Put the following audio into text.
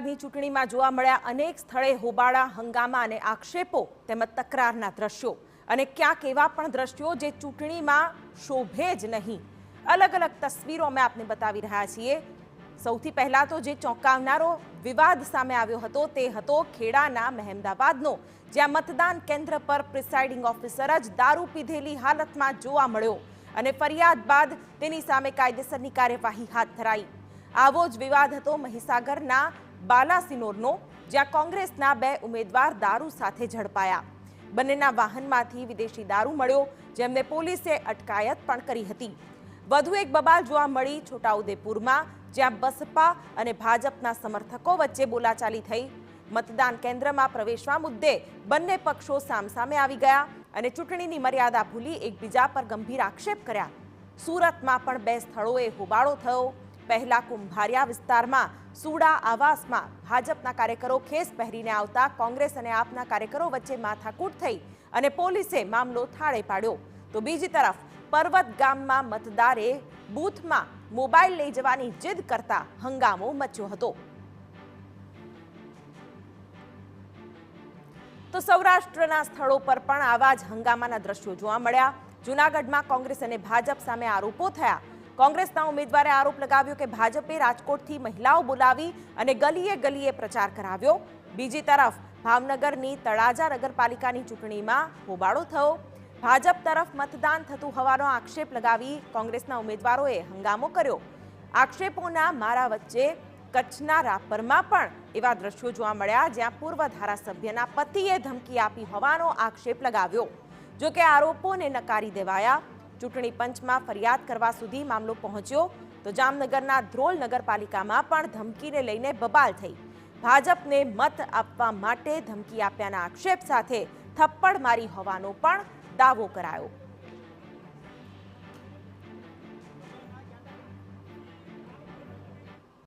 અમદાવાદની ચૂંટણીમાં જોવા મળ્યા અનેક સ્થળે હોબાળા, હંગામા અને આક્ષેપો તેમજ તકરારના દ્રશ્યો અને ક્યાંક એવા પણ દ્રશ્યો જે ચૂંટણીમાં શોભે જ નહીં. અલગ અલગ તસવીરો અમે આપને બતાવી રહ્યા છીએ. સૌથી પહેલા તો જે ચોંકાવનારો વિવાદ સામે આવ્યો હતો તે હતો ખેડાના મહેમદાવાદનો, જ્યાં મતદાન કેન્દ્ર પર પ્રિસાઇડિંગ ઓફિસર જ દારૂ પીધેલી હાલતમાં જોવા મળ્યો અને ફરિયાદ બાદ તેની સામે કાયદેસરની કાર્યવાહી હાથ ધરાઈ. આવો જ વિવાદ હતો મહીસાગરના બાલાસિનોરનો, જ્યાં કોંગ્રેસના 2 ઉમેદવાર દારૂ સાથે ઝડપાયા. બંનેના વાહનમાંથી વિદેશી દારૂ મળ્યો, જેમને પોલીસે અટકાયત પણ કરી હતી. વધુ એક બબાલ જોવા મળી છોટાઉદેપુરમાં, જ્યાં બસપા અને ભાજપના સમર્થકો વચ્ચે બોલાચાલી થઈ. મતદાન કેન્દ્રમાં પ્રવેશવા મુદ્દે બંને પક્ષો સામસામે આવી ગયા અને ચૂંટણીની મર્યાદા ભૂલી એકબીજા પર ગંભીર આક્ષેપ કર્યા. સુરતમાં પણ 2 સ્થળોએ હોબાળો થયો. પહેલા કુંભારિયા વિસ્તારમાં સુડા આવાસમાં ભાજપના કાર્યકરો ખેસ પહેરીને આવતા કોંગ્રેસ અને આપના કાર્યકરો વચ્ચે માથાકૂટ થઈ અને પોલીસે મામલો થાળે પાડ્યો. તો બીજી તરફ પર્વત ગામમાં મતદારે બૂથમાં મોબાઈલ લઈ જવાની જીદ કરતા હંગામો મચ્યો હતો. તો સૌરાષ્ટ્રના સ્થળો પર પણ આવા જ હંગામાના દ્રશ્યો જોવા મળ્યા. જૂનાગઢમાં કોંગ્રેસ અને ભાજપ સામે આરોપો થયા. કોંગ્રેસના ઉમેદવારે આરોપ લગાવ્યો કે ભાજપે રાજકોટથી મહિલાઓ બોલાવી અને ગલીએ ગલીએ પ્રચાર કરાવ્યો. બીજી તરફ ભાવનગરની તળાજા નગરપાલિકાની ચૂંટણીમાં હોબાળો થયો. ભાજપ તરફ મતદાન થતું હોવાનો આક્ષેપ લગાવી કોંગ્રેસના ઉમેદવારોએ હંગામો કર્યો. આક્ષેપોના મારા વચ્ચે કચ્છના રાપરમાં પણ એવા દ્રશ્યો જોવા મળ્યા, જ્યાં પૂર્વ ધારાસભ્યના પતિએ ધમકી આપી હોવાનો આક્ષેપ લગાવ્યો. જોકે આરોપોને નકારી દેવાયા. ચૂંટણી પંચમાં ફરિયાદ કરવા સુધી મામલો પહોંચ્યો. તો જામનગરના ધ્રોલ નગરપાલિકામાં પણ ધમકીને લઈને બબાલ થઈ. ભાજપને મત આપવા માટે ધમકી આપ્યાના આક્ષેપ સાથે થપ્પડ મારી હોવાનો પણ દાવો કરાયો.